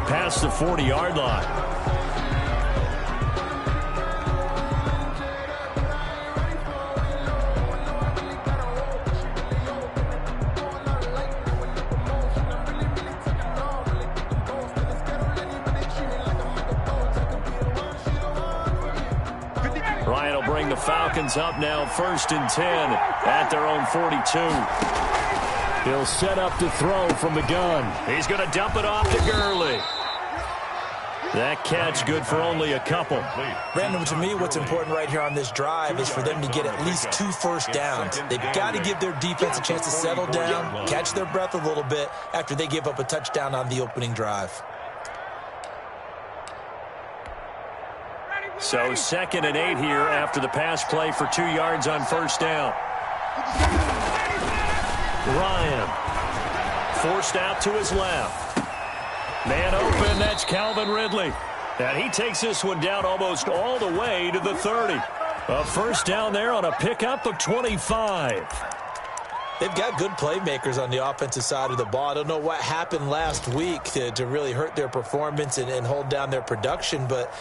past the 40-yard line. Ryan will bring the Falcons up now, 1st and 10 at their own 42. He'll set up to throw from the gun. He's going to dump it off to Gurley. That catch good for only a couple. Brandon, to me, what's important right here on this drive is for them to get at least 2 first downs. They've got to give their defense a chance to settle down, catch their breath a little bit after they give up a touchdown on the opening drive. So 2nd and 8 here after the pass play for 2 yards on 1st down. Ryan forced out to his left. Man open, that's Calvin Ridley. And he takes this one down almost all the way to the 30. A 1st down there on a pickup of 25. They've got good playmakers on the offensive side of the ball. I don't know what happened last week to really hurt their performance and hold down their production, but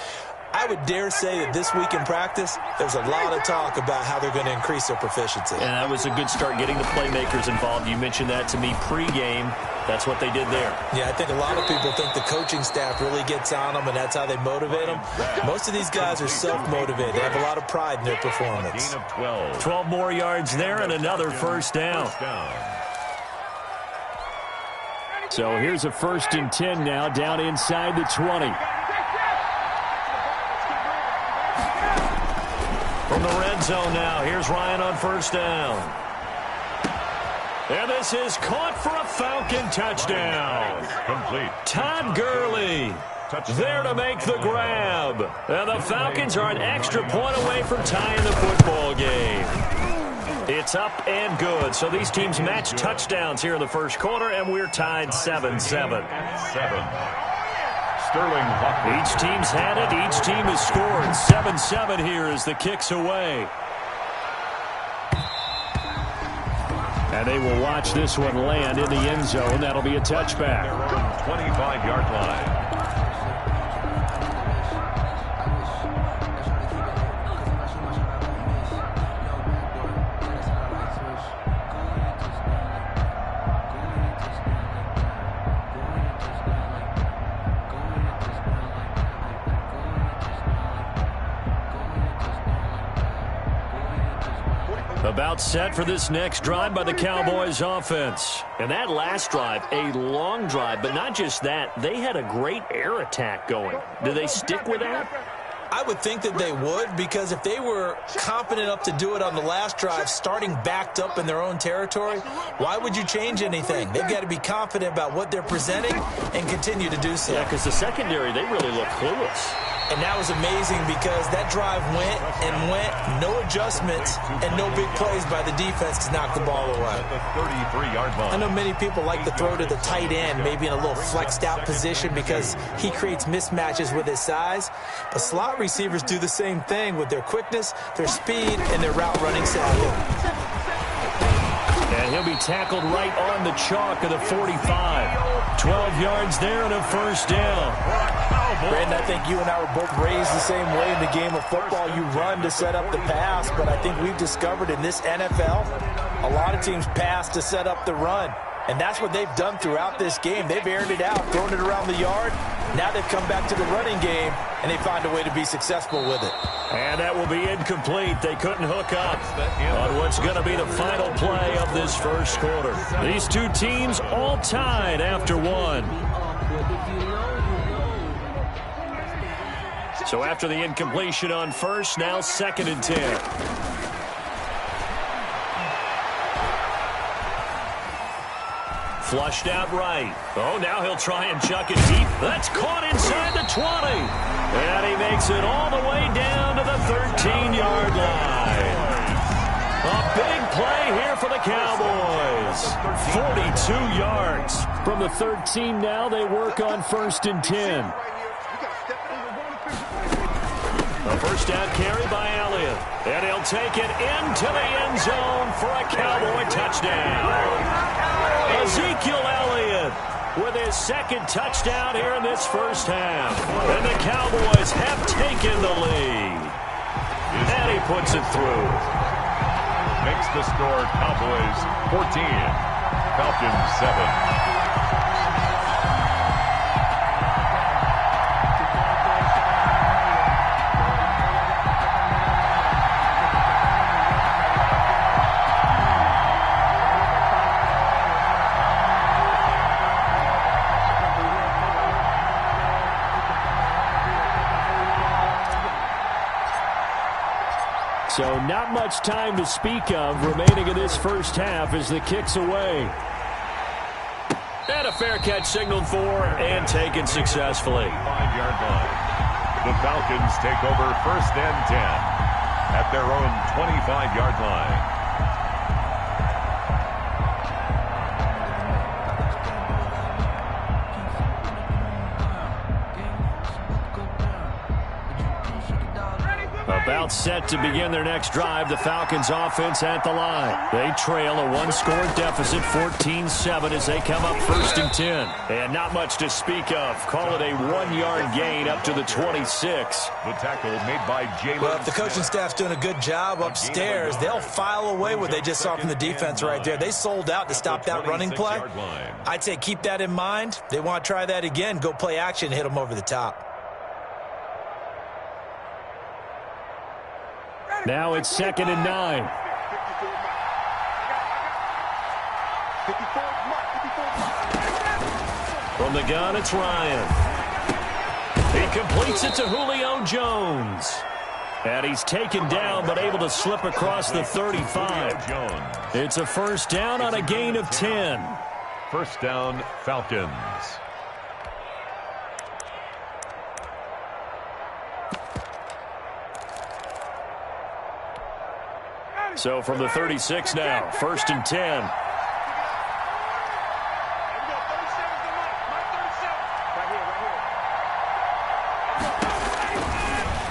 I would dare say that this week in practice, there's a lot of talk about how they're going to increase their proficiency. And that was a good start, getting the playmakers involved. You mentioned that to me pregame. That's what they did there. Yeah, I think a lot of people think the coaching staff really gets on them, and that's how they motivate them. Most of these guys are self-motivated. They have a lot of pride in their performance. 12 more yards there and another 1st down. So here's a 1st and 10 now, down inside the 20. From the red zone now, here's Ryan on 1st down. And this is caught for a Falcon touchdown. Complete. Todd Gurley there to make the grab. And the Falcons are an extra point away from tying the football game. It's up and good. So these teams match touchdowns here in the 1st quarter, and we're tied 7-7. Each team's had it. Each team has scored. 7-7 here as the kick's away. And they will watch this one land in the end zone. That'll be a touchback. 25-yard line. About set for this next drive by the Cowboys offense. And that last drive, a long drive, but not just that. They had a great air attack going. Do they stick with that? I would think that they would, because if they were confident enough to do it on the last drive, starting backed up in their own territory, why would you change anything? They've got to be confident about what they're presenting and continue to do so. Yeah, because the secondary, they really look clueless. And that was amazing because that drive went and went, no adjustments, and no big plays by the defense to knock the ball away. The 33-yard line. I know many people like to throw to the tight end, maybe in a little flexed out position because he creates mismatches with his size. But slot receivers do the same thing with their quickness, their speed, and their route running savvy. And he'll be tackled right on the chalk of the 45. 12 yards there and a 1st down. Brandon, I think you and I were both raised the same way in the game of football. You run to set up the pass, but I think we've discovered in this NFL, a lot of teams pass to set up the run. And that's what they've done throughout this game. They've aired it out, thrown it around the yard. Now they've come back to the running game, and they find a way to be successful with it. And that will be incomplete. They couldn't hook up on what's going to be the final play of this 1st quarter. These two teams all tied after one. So after the incompletion on 1st, now 2nd and 10. Flushed out right. Oh, now he'll try and chuck it deep. That's caught inside the 20. And he makes it all the way down to the 13-yard line. A big play here for the Cowboys. 42 yards. From the 13 now, they work on 1st and 10. A 1st down carry by Elliott. And he'll take it into the end zone for a Cowboy touchdown. Ezekiel Elliott with his second touchdown here in this first half. And the Cowboys have taken the lead. And he puts it through. Makes the score Cowboys 14, Falcons 7. So not much time to speak of remaining in this first half as the kick's away. And a fair catch signaled for and taken successfully. 5-yard line. The Falcons take over 1st and 10 at their own 25-yard line. About set to begin their next drive, the Falcons offense at the line. They trail a one-score deficit, 14-7, as they come up 1st and 10. And not much to speak of. Call it a 1-yard gain up to the 26. The tackle made by Jalen. Well, if the coaching staff's doing a good job upstairs, they'll file away what they just saw from the defense right there. They sold out to stop that running play. I'd say keep that in mind. They want to try that again. Go play action, hit them over the top. Now it's 2nd and 9. From the gun, it's Ryan. He completes it to Julio Jones. And he's taken down but able to slip across the 35. It's a 1st down on a gain of 10. 1st down, Falcons. So from the 36 now, 1st and 10.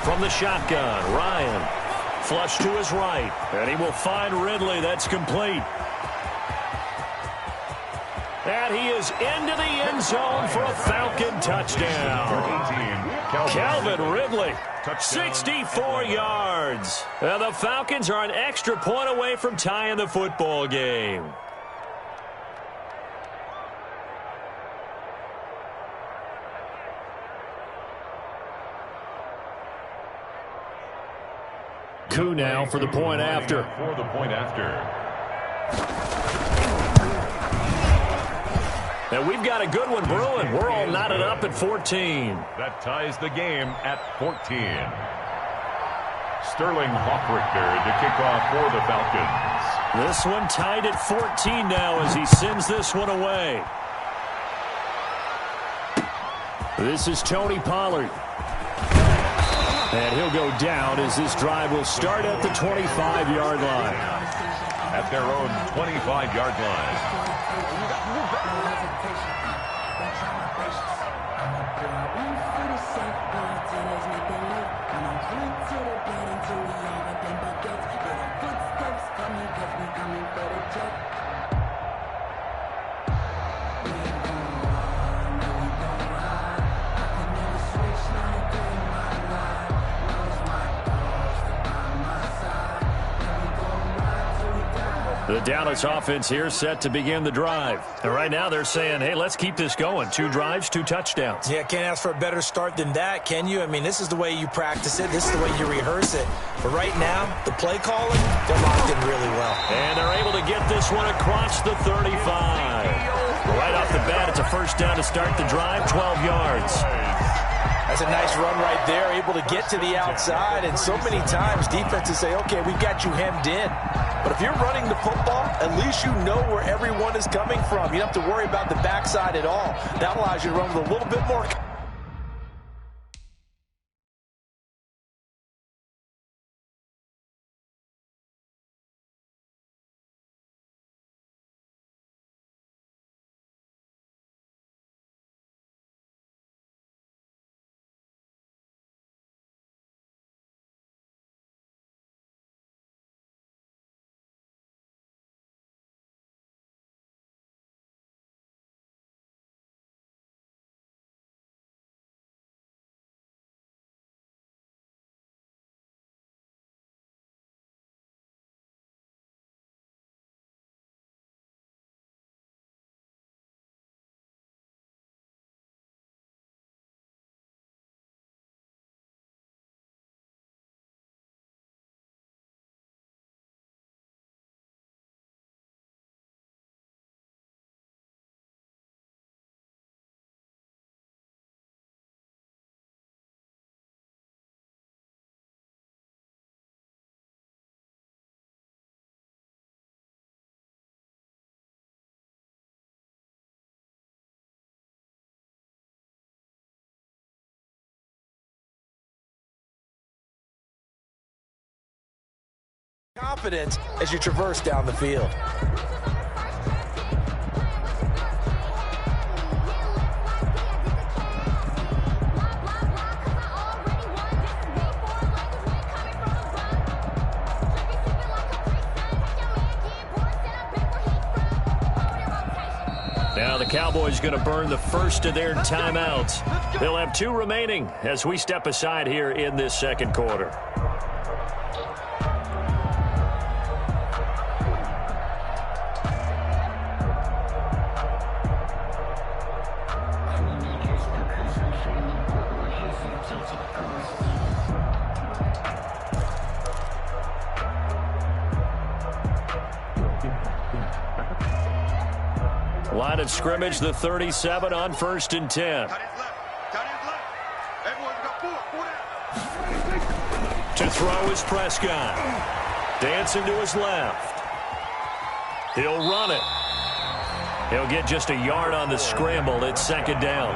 From the shotgun, Ryan. Flush to his right. And he will find Ridley. That's complete. And he is into the end zone for a Falcon touchdown. Calvin Ridley. 64 yards. And the Falcons are an extra point away from tying the football game. Coup now for the point after. For the point after. And we've got a good one brewing. We're all knotted up at 14. That ties the game at 14. Sterling Hoffrichter to kick off for the Falcons. This one tied at 14 now as he sends this one away. This is Tony Pollard. And he'll go down as this drive will start at the 25-yard line. At their own 25-yard line. The Dallas offense here set to begin the drive. And right now they're saying, hey, let's keep this going. 2 drives, 2 touchdowns. Yeah, can't ask for a better start than that, can you? I mean, this is the way you practice it. This is the way you rehearse it. But right now, the play calling, they're locked in really well. And they're able to get this one across the 35. Right off the bat, it's a 1st down to start the drive, 12 yards. That's a nice run right there, able to get to the outside. And so many times defenses say, okay, we've got you hemmed in. But if you're running the football, at least you know where everyone is coming from. You don't have to worry about the backside at all. That allows you to run with a little bit more Confidence as you traverse down the field. Now the Cowboys going to burn the first of their timeouts. They'll have 2 remaining as we step aside here in this second quarter. Line of scrimmage, the 37 on 1st and 10. To throw is Prescott. Dancing to his left. He'll run it. He'll get just a yard on the scramble. It's 2nd down.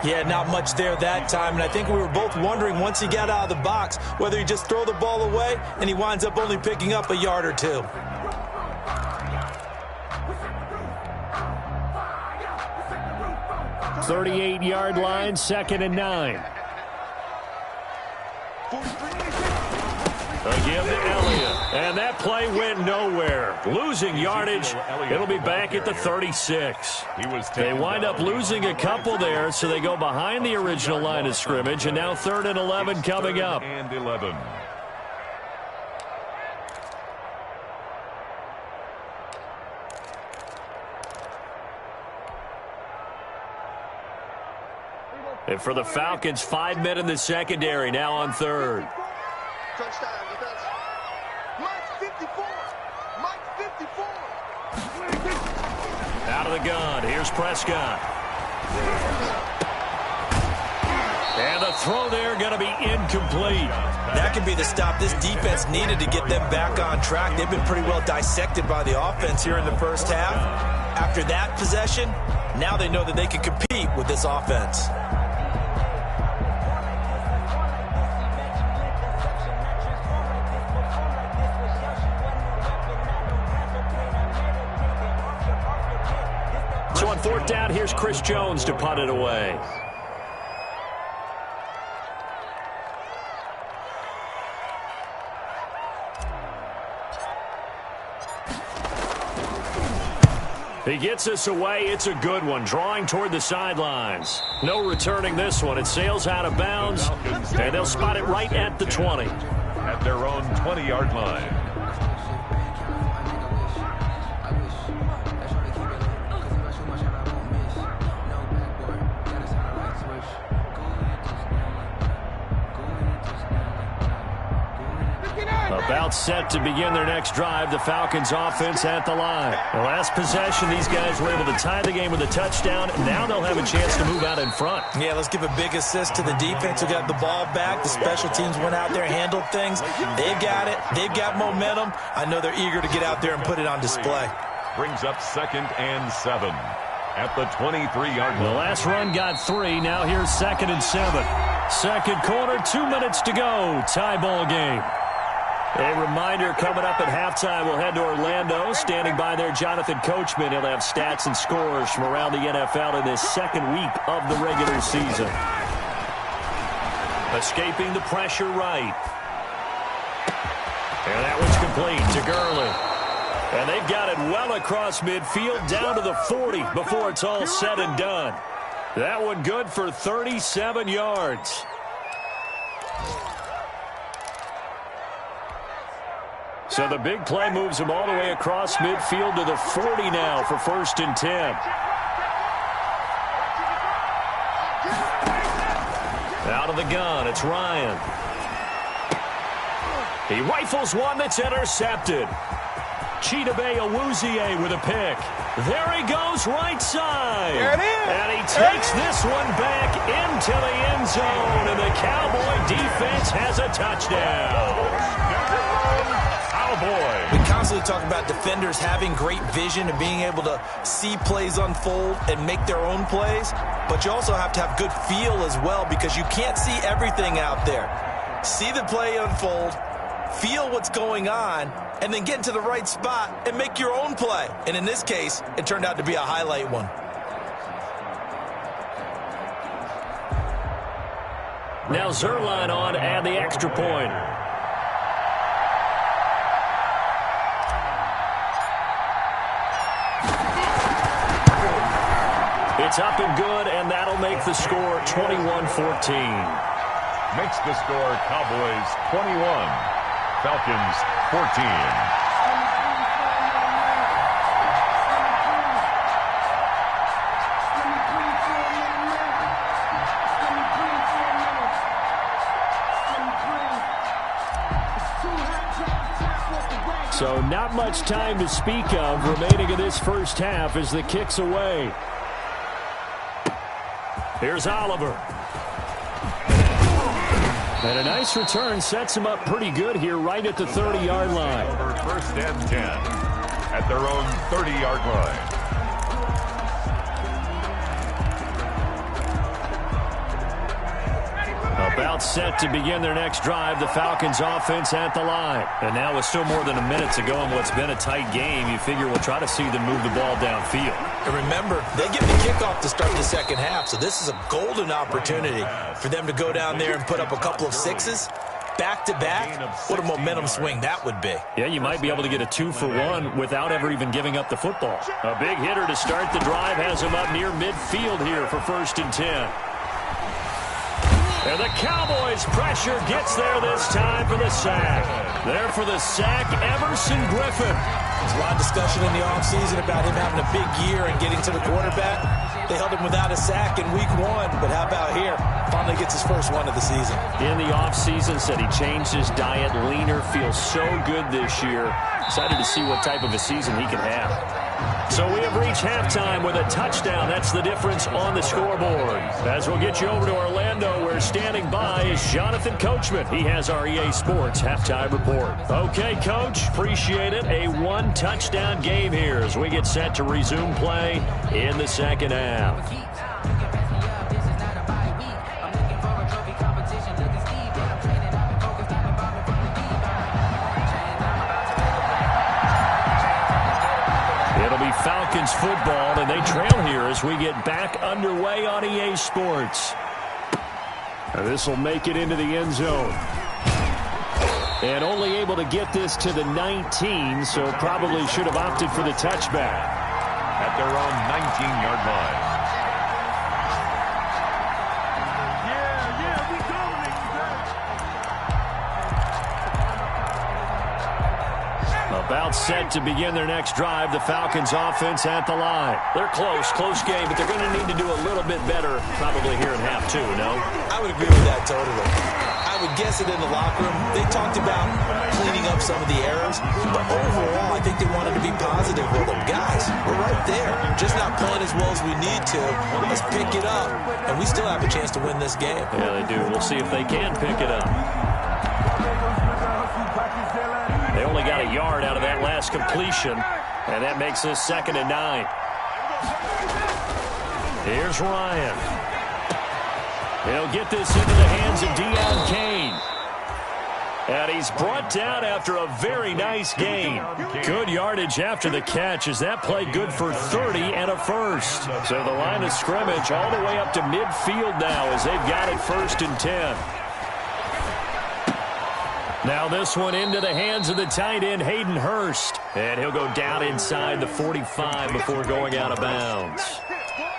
Yeah, not much there that time. And I think we were both wondering once he got out of the box whether he just throw the ball away and he winds up only picking up a yard or 2. 38-yard line, 2nd and 9. Again to Elliott. And that play went nowhere. Losing yardage. It'll be back at the 36. They wind up losing a couple there, so they go behind the original line of scrimmage, and now 3rd and 11 coming up. And 11. And for the Falcons, 5 men in the secondary, now on 3rd. Out of the gun, here's Prescott. And the throw there going to be incomplete. That could be the stop this defense needed to get them back on track. They've been pretty well dissected by the offense here in the first half. After that possession, now they know that they can compete with this offense. So on 4th down, here's Chris Jones to punt it away. He gets us away. It's a good one. Drawing toward the sidelines. No returning this one. It sails out of bounds, and they'll spot it right at the 20. At their own 20-yard line. About set to begin their next drive, the Falcons offense at the line. The last possession, these guys were able to tie the game with a touchdown. Now they'll have a chance to move out in front. Yeah, let's give a big assist to the defense who got the ball back. The special teams went out there, handled things. They've got it. They've got momentum. I know they're eager to get out there and put it on display. Brings up 2nd and 7 at the 23-yard line. The last run got 3. Now here's 2nd and 7. Second quarter, 2 minutes to go. Tie ball game. A reminder, coming up at halftime, we'll head to Orlando. Standing by there, Jonathan Coachman. He'll have stats and scores from around the NFL in this second week of the regular season. Escaping the pressure right. And that one's complete to Gurley. And they've got it well across midfield, down to the 40 before it's all said and done. That one good for 37 yards. So the big play moves him all the way across midfield to the 40 now for 1st and 10. Out of the gun, it's Ryan. He rifles one that's intercepted. Chidobe Awuzie with a pick. There he goes, right side. There it is. And he takes this one back into the end zone, and the Cowboy defense has a touchdown. We constantly talk about defenders having great vision and being able to see plays unfold and make their own plays, but you also have to have good feel as well because you can't see everything out there. See the play unfold, feel what's going on, and then get into the right spot and make your own play. And in this case, it turned out to be a highlight one. Now Zerline on and the extra point. It's up and good, and that'll make the score 21-14. Makes the score Cowboys 21, Falcons 14. So not much time to speak of remaining in this first half as the kick's away. Here's Oliver. And a nice return sets him up pretty good here right at the 30-yard line. Over first and 10 at their own 30-yard line. About set to begin their next drive, the Falcons offense at the line. And now with still more than a minute to go in what's been a tight game, you figure we'll try to see them move the ball downfield. And remember, they get the kickoff to start the second half, so this is a golden opportunity for them to go down there and put up a couple of sixes. Back-to-back, what a momentum swing that would be. Yeah, you might be able to get a 2-for-1 without ever even giving up the football. A big hitter to start the drive has him up near midfield here for 1st and 10. And the Cowboys' pressure gets there this time for the sack. There for the sack, Everson Griffin. There's a lot of discussion in the offseason about him having a big year and getting to the quarterback. They held him without a sack in week 1, but how about here? Finally gets his first one of the season. In the offseason, said he changed his diet, leaner, feels so good this year. Excited to see what type of a season he can have. So we have reached halftime with a touchdown. That's the difference on the scoreboard. As we'll get you over to Orlando, where standing by is Jonathan Coachman. He has our EA Sports halftime report. Okay, Coach, appreciate it. A one-touchdown game here as we get set to resume play in the second half. Falcons football, and they trail here as we get back underway on EA Sports. This will make it into the end zone. And only able to get this to the 19, so probably should have opted for the touchback. At their own 19-yard line. About set to begin their next drive, the Falcons offense at the line. They're close game, but they're going to need to do a little bit better probably here in half 2, no? I would agree with that totally. I would guess it in the locker room. They talked about cleaning up some of the errors, but overall, I think they wanted to be positive with them. Guys, we're right there. Just not playing as well as we need to. Let's pick it up, and we still have a chance to win this game. Yeah, they do. We'll see if they can pick it up. They only got a yard out of that last completion, and that makes this 2nd and 9. Here's Ryan. He'll get this into the hands of Deion Kane. And he's brought down after a very nice gain. Good yardage after the catch as that play good for 30 and a first. So the line of scrimmage all the way up to midfield now as they've got it 1st and 10. Now this one into the hands of the tight end, Hayden Hurst. And he'll go down inside the 45 before going out of bounds.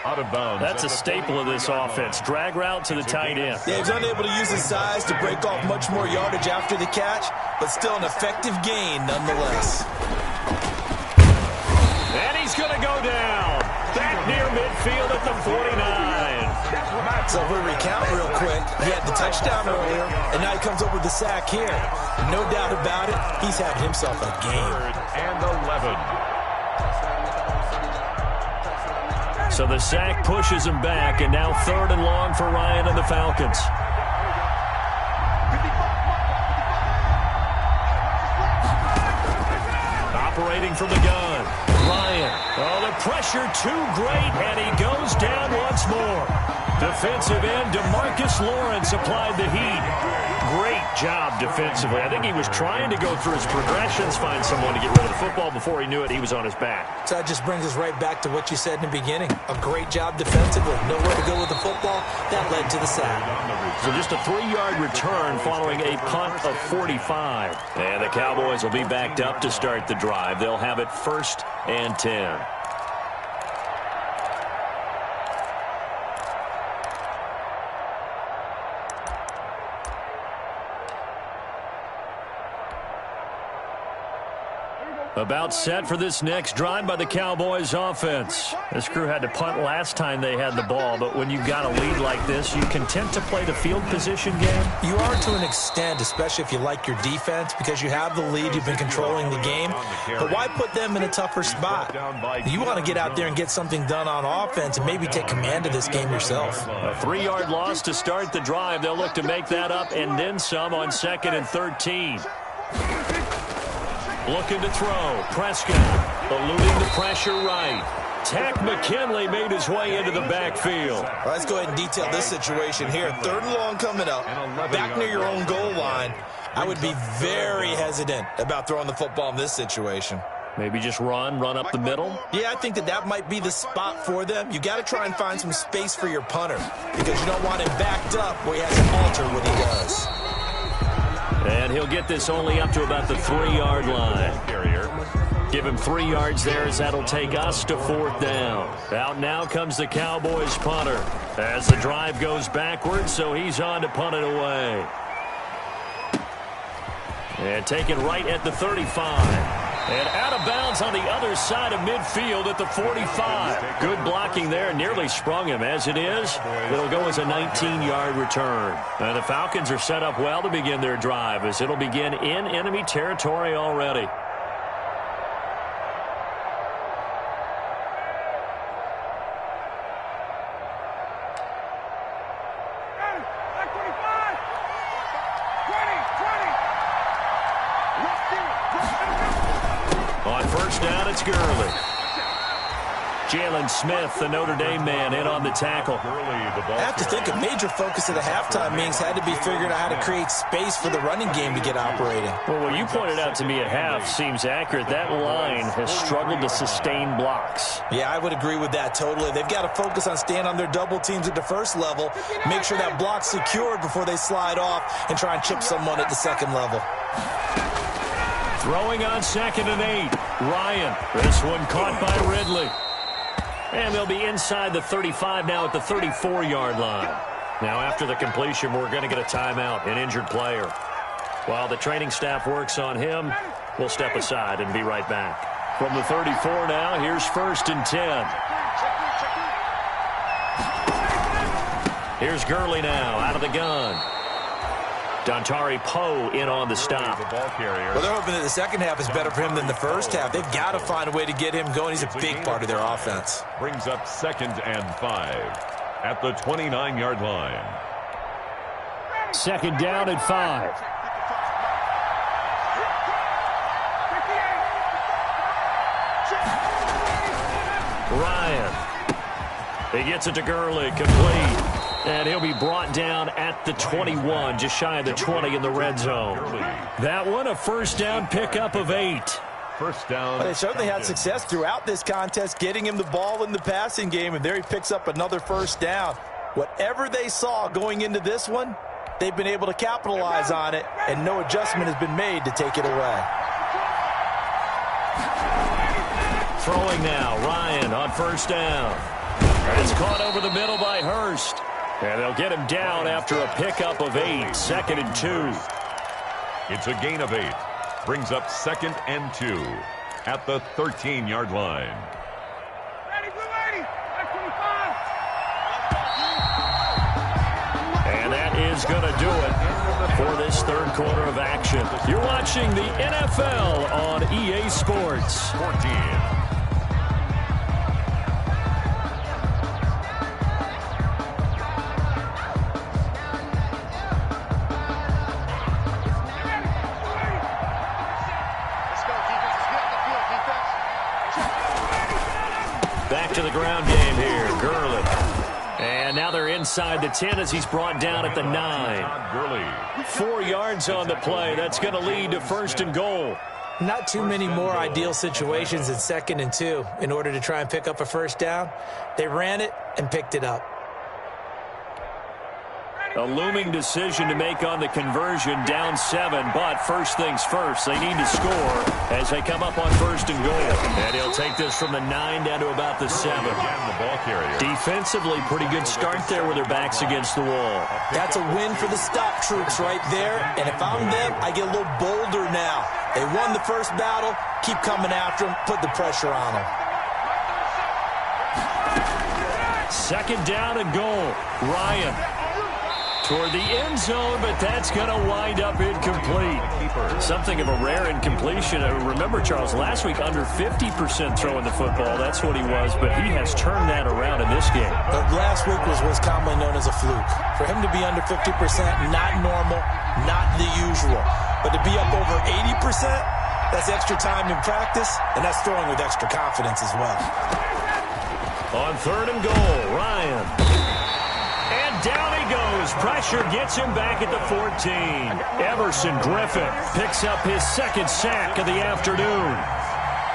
Out of bounds. That's a staple of this offense. Drag route to the tight end. Yeah, he's unable to use his size to break off much more yardage after the catch, but still an effective gain nonetheless. And he's going to go down. Back near midfield at the 49. So if we recount real quick, he had the touchdown earlier, and now he comes up with the sack here. No doubt about it, he's had himself a game. 3rd and 11. So the sack pushes him back, and now 3rd and long for Ryan and the Falcons. Operating from the gun, Ryan. Oh, the pressure too great, and he goes down once more. Defensive end DeMarcus Lawrence applied the heat. Great job defensively. I think he was trying to go through his progressions, find someone to get rid of the football. Before he knew it, he was on his back. So that just brings us right back to what you said in the beginning. A great job defensively. Nowhere to go with the football. That led to the sack. So just a 3-yard return following a punt of 45. And the Cowboys will be backed up to start the drive. They'll have it 1st and 10. About set for this next drive by the Cowboys offense. This crew had to punt last time they had the ball, but when you've got a lead like this, you content to play the field position game? You are to an extent, especially if you like your defense, because you have the lead, you've been controlling the game. But why put them in a tougher spot? You want to get out there and get something done on offense and maybe take command of this game yourself. A 3-yard loss to start the drive. They'll look to make that up and then some on 2nd and 13. Looking to throw. Prescott eluding the pressure right. Tack McKinley made his way into the backfield. Well, let's go ahead and detail this situation here. 3rd and long coming up. Back near your own goal line. I would be very hesitant about throwing the football in this situation. Maybe just run up the middle? Yeah, I think that might be the spot for them. You got to try and find some space for your punter because you don't want him backed up where he has to alter what he does. And he'll get this only up to about the 3-yard line. Give him 3 yards there as that'll take us to 4th down. Out now comes the Cowboys punter as the drive goes backwards, so he's on to punt it away. And taken right at the 35. And out of bounds on the other side of midfield at the 45. Good blocking there. Nearly sprung him. As it is, it'll go as a 19-yard return. And the Falcons are set up well to begin their drive as it'll begin in enemy territory already. On 1st down, it's Gurley. Jalen Smith, the Notre Dame man, in on the tackle. I have to think a major focus of the halftime meetings had to be figuring out how to create space for the running game to get operating. Well, what you pointed out to me at half seems accurate. That line has struggled to sustain blocks. Yeah, I would agree with that totally. They've got to focus on staying on their double teams at the 1st level, make sure that block's secured before they slide off and try and chip someone at the 2nd level. Throwing on 2nd and 8. Ryan. This one caught by Ridley. And they'll be inside the 35 now at the 34-yard line. Now after the completion, we're going to get a timeout, an injured player. While the training staff works on him, we'll step aside and be right back. From the 34 now, here's 1st and 10. Here's Gurley now out of the gun. Dontari Poe in on the stop. Well, they're hoping that the 2nd half is better for him than the 1st half. They've got to find a way to get him going. He's a big part of their offense. Brings up 2nd and 5 at the 29-yard line. 2nd down and 5. Ryan. He gets it to Gurley, complete. And he'll be brought down at the 21, just shy of the 20 in the red zone. That one, a 1st down pickup of 8. 1st down. But they certainly had success throughout this contest, getting him the ball in the passing game, and there he picks up another 1st down. Whatever they saw going into this one, they've been able to capitalize on it, and no adjustment has been made to take it away. Throwing now, Ryan on 1st down. And it's caught over the middle by Hurst. And they'll get him down after a pickup of 8, 2nd and 2. It's a gain of 8. Brings up 2nd and 2 at the 13-yard line. And that is going to do it for this 3rd quarter of action. You're watching the NFL on EA Sports. 14. Back to the ground game here. Gurley And now they're inside the 10 as he's brought down at the 9. 4 yards on the play. That's going to lead to 1st and goal. Not too many more ideal situations in 2nd and 2 in order to try and pick up a 1st down. They ran it and picked it up. A looming decision to make on the conversion, down 7, but first things first, they need to score as they come up on 1st and goal. And he'll take this from the 9 down to about the 7. Defensively, pretty good start there with their backs against the wall. That's a win for the stop troops right there, and if I'm them, I get a little bolder now. They won the first battle, keep coming after them, put the pressure on them. 2nd down and goal. Ryan toward the end zone, but that's going to wind up incomplete. Something of a rare incompletion. Remember, Charles, last week under 50% throwing the football. That's what he was, but he has turned that around in this game. But last week was what's commonly known as a fluke. For him to be under 50%, not normal, not the usual. But to be up over 80%, that's extra time in practice, and that's throwing with extra confidence as well. On 3rd and goal, Ryan. And down he goes. Pressure gets him back at the 14. Everson Griffin picks up his 2nd sack of the afternoon.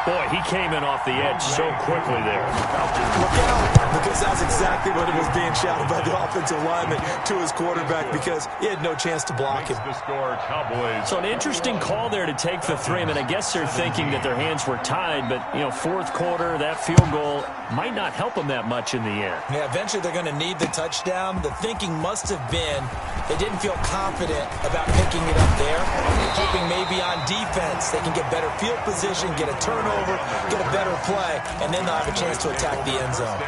Boy, he came in off the edge so quickly there. Look out, because that's exactly what it was being shouted by the offensive lineman to his quarterback, because he had no chance to block him. So an interesting call there to take the 3. I mean, I guess they're thinking that their hands were tied, but, 4th quarter, that field goal might not help them that much in the end. Yeah, eventually they're going to need the touchdown. The thinking must have been they didn't feel confident about picking it up there, hoping maybe on defense they can get better field position, get a turnover, get a better play, and then they'll have a chance to attack the end zone.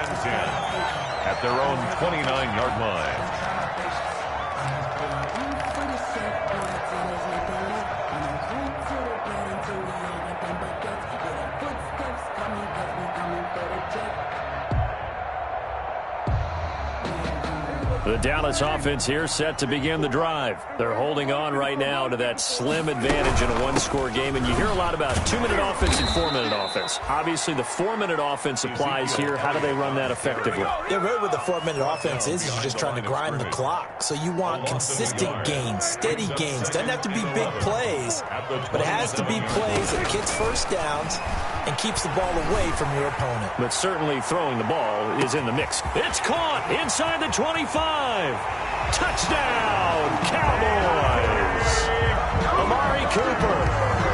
At their own 29-yard line. The Dallas offense here set to begin the drive. They're holding on right now to that slim advantage in a one-score game, and you hear a lot about 2-minute offense and 4-minute offense. Obviously, the 4-minute offense applies here. How do they run that effectively? Yeah, really what the 4-minute offense is you're just trying to grind the clock. So you want consistent gains, steady gains. Doesn't have to be big plays, but it has to be plays that gets first downs and keeps the ball away from your opponent. But certainly throwing the ball is in the mix. It's caught inside the 25. Touchdown, Cowboys. Amari Cooper,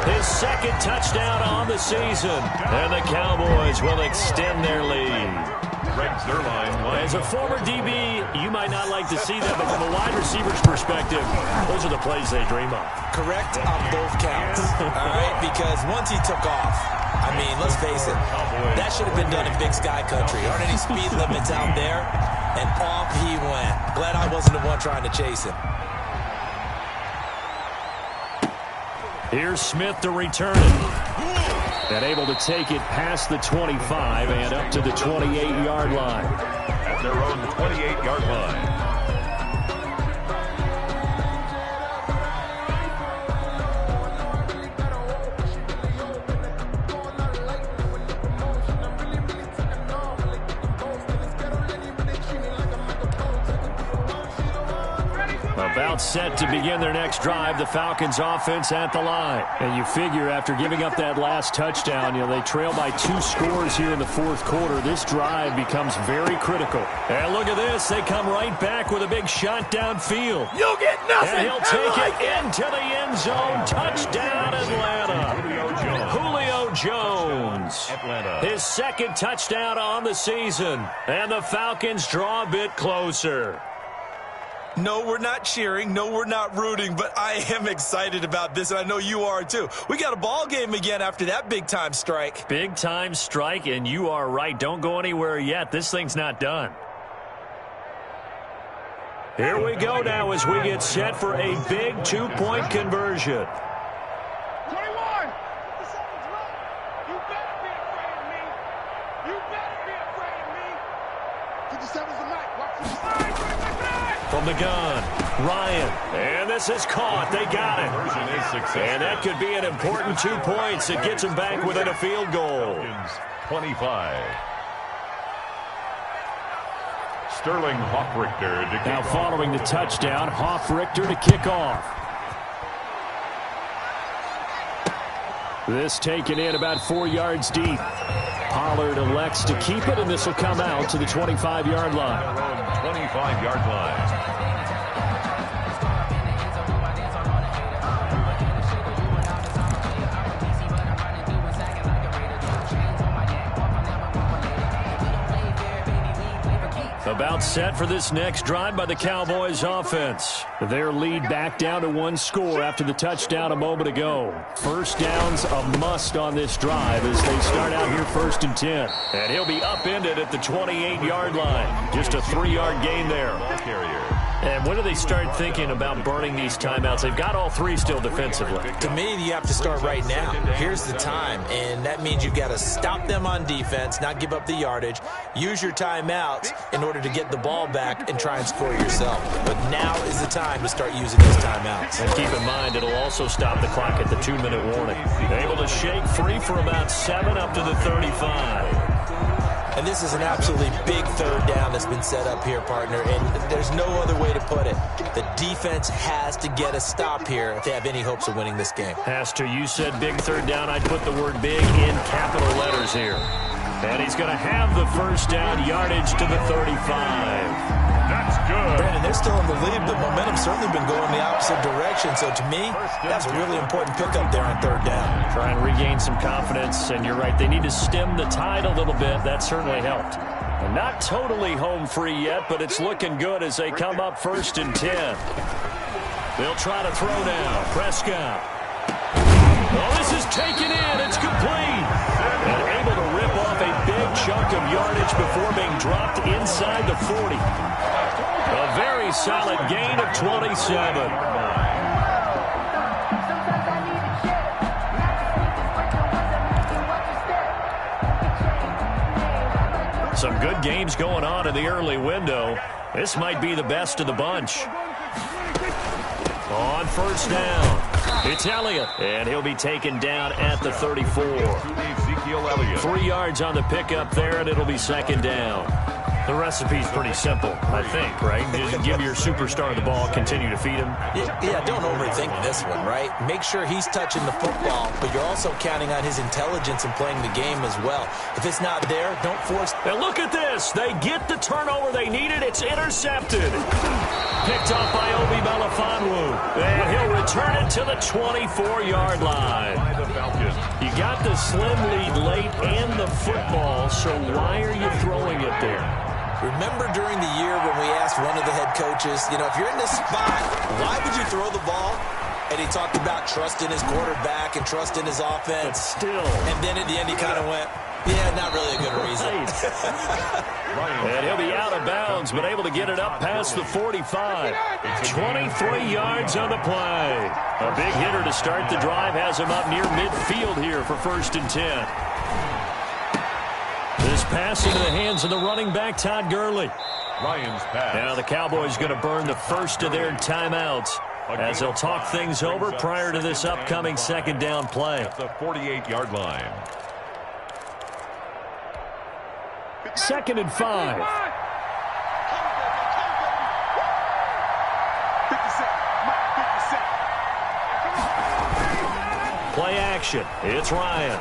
his 2nd touchdown on the season. And the Cowboys will extend their lead. As a former DB, you might not like to see that, but from a wide receiver's perspective, those are the plays they dream of. Correct on both counts, all right? Because once he took off, I mean, let's face it, that should have been done in Big Sky Country. There aren't any speed limits out there, and off he went. Glad I wasn't the one trying to chase him. Here's Smith to return it. And able to take it past the 25 and up to the 28-yard line. At their own 28-yard line. About set to begin their next drive, the Falcons offense at the line. And you figure after giving up that last touchdown, they trail by 2 scores here in the 4th quarter. This drive becomes very critical. And look at this. They come right back with a big shot downfield. You'll get nothing. And he'll take it into the end zone. Touchdown, Atlanta. Julio Jones. His 2nd touchdown on the season. And the Falcons draw a bit closer. No, we're not cheering. No, we're not rooting, but I am excited about this, and I know you are too. We got a ball game again after that big-time strike. Big-time strike, and you are right. Don't go anywhere yet. This thing's not done. Here we go now as we get set for a big 2-point conversion. 21. You better be afraid of me. You better be afraid of me. 57's the mic. Watch this. From the gun, Ryan, and this is caught. They got it. And that could be an important 2 points. It gets them back within a field goal. 25. Sterling Hoffrichter to kick Now off. following the touchdown, Hoffrichter to kick off. This taken in about 4 yards deep. Pollard elects to keep it, and this will come out to the 25-yard line. 25-yard line. About set for this next drive by the Cowboys offense. Their lead back down to 1 score after the touchdown a moment ago. First down's a must on this drive as they start out here 1st and 10. And he'll be upended at the 28-yard line. Just a 3-yard gain there. And when do they start thinking about burning these timeouts? They've got all 3 still defensively. To me, you have to start right now. Here's the time, and that means you've got to stop them on defense, not give up the yardage, use your timeouts in order to get the ball back and try and score yourself. But now is the time to start using those timeouts. And keep in mind, it'll also stop the clock at the 2-minute warning. Able to shake free for about 7 up to the 35. And this is an absolutely big 3rd down that's been set up here, partner, and there's no other way to put it. The defense has to get a stop here if they have any hopes of winning this game. Has to. You said big 3rd down. I'd put the word big in capital letters here. And he's going to have the 1st down, yardage to the 35. That's good. Brandon, they're still in the lead, but momentum's certainly been going the opposite direction. So to me, that's a really important pickup there on 3rd down. Try and regain some confidence, and you're right. They need to stem the tide a little bit. That certainly helped. And not totally home free yet, but it's looking good as they come up 1st and 10. They'll try to throw now. Prescott. Oh, this is taken in. It's complete. And able to rip off a big chunk of yardage before being dropped inside the 40. A very solid gain of 27. Some good games going on in the early window. This might be the best of the bunch. On 1st down, it's Elliott, and he'll be taken down at the 34. 3 yards on the pickup there, and it'll be 2nd down. The recipe's pretty simple, I think, right? Just give your superstar the ball, continue to feed him. Yeah, don't overthink this one, right? Make sure he's touching the football, but you're also counting on his intelligence in playing the game as well. If it's not there, don't force. And look at this. They get the turnover they needed. It's intercepted. Picked off by Obi Melifonwu. And he'll return it to the 24-yard line. You got the slim lead late and the football, so why are you throwing it there? Remember during the year when we asked one of the head coaches, if you're in this spot, why would you throw the ball? And he talked about trust in his quarterback and trust in his offense. But still. And then at the end he kind of went, yeah, not really a good reason. And he'll be out of bounds, but able to get it up past the 45. 23 yards on the play. A big hitter to start the drive has him up near midfield here for 1st and 10. This pass into the hands of the running back, Todd Gurley. Ryan's pass. Now the Cowboys going to burn the first of their timeouts as they'll talk things over prior to this upcoming 2nd down play. At the 48-yard line. 2nd and 5. Play action. It's Ryan.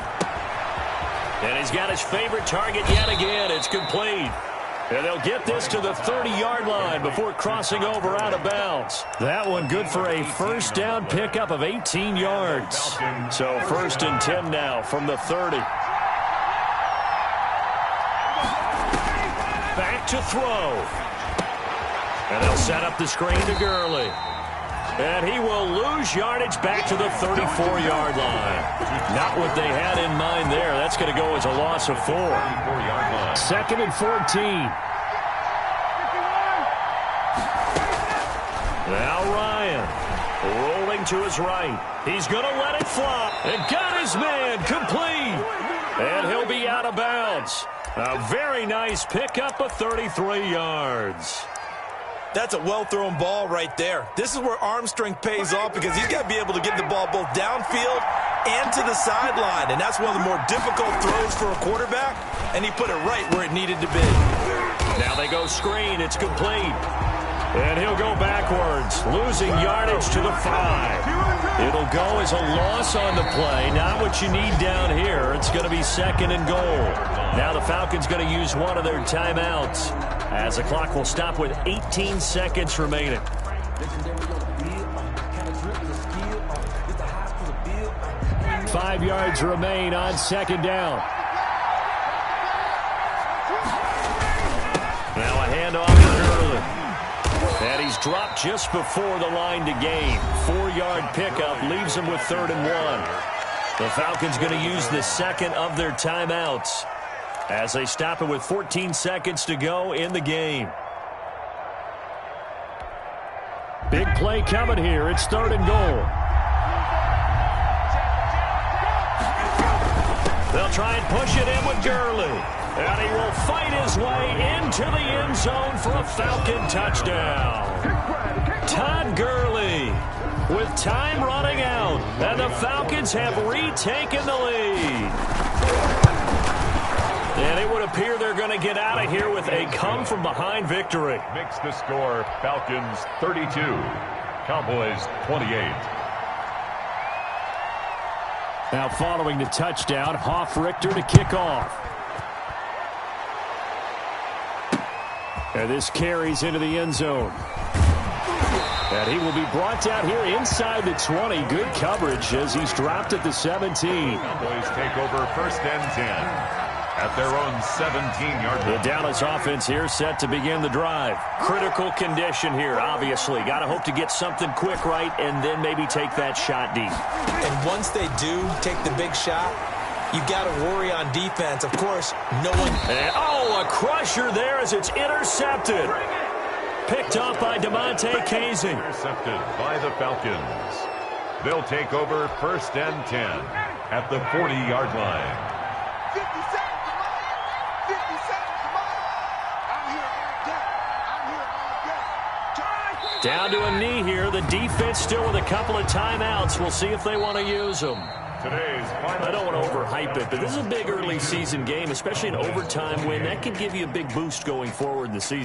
And he's got his favorite target yet again. It's complete. And they'll get this to the 30-yard line before crossing over out of bounds. That one good for a 1st down pickup of 18 yards. So 1st and 10 now from the 30. Back to throw. And they'll set up the screen to Gurley. And he will lose yardage back to the 34-yard line. Not what they had in mind there. That's going to go as a loss of 4. 2nd and 14. Now Ryan rolling to his right. He's going to let it fly. And got his man complete. And he'll be out of bounds. A very nice pickup of 33 yards. That's a well-thrown ball right there. This is where arm strength pays off because he's got to be able to get the ball both downfield and to the sideline. And that's one of the more difficult throws for a quarterback, and he put it right where it needed to be. Now they go screen. It's complete. And he'll go backwards, losing yardage to the 5. It'll go as a loss on the play. Not what you need down here. It's going to be 2nd and goal. Now the Falcons going to use one of their timeouts as the clock will stop with 18 seconds remaining. 5 yards remain on 2nd down. Now a handoff to Gurley. And he's dropped just before the line to gain. 4-yard pickup leaves him with 3rd and 1. The Falcons going to use the 2nd of their timeouts as they stop it with 14 seconds to go in the game. Big play coming here. It's 3rd and goal. They'll try and push it in with Gurley. And he will fight his way into the end zone for a Falcon touchdown. Todd Gurley with time running out. And the Falcons have retaken the lead. And it would appear they're going to get out of here with a come-from-behind victory. Makes the score Falcons 32, Cowboys 28. Now following the touchdown, Hoff-Richter to kick off. And this carries into the end zone. And he will be brought down here inside the 20. Good coverage as he's dropped at the 17. Cowboys take over 1st and 10 at their own 17-yard line. The Dallas offense here set to begin the drive. Critical condition here, obviously. Got to hope to get something quick right and then maybe take that shot deep. And once they do take the big shot, you've got to worry on defense. Of course, no one... And, a crusher there as it's intercepted. Picked off by DeMonte Casey. Intercepted by the Falcons. They'll take over 1st and 10 at the 40-yard line. 50 seconds to mine. 50 seconds to mine. I'm here all day. I'm here all day. Down to a knee here. The defense still with a couple of timeouts. We'll see if they want to use them. I don't want to overhype it, but this is a big early season game, especially an overtime win. That could give you a big boost going forward in the season.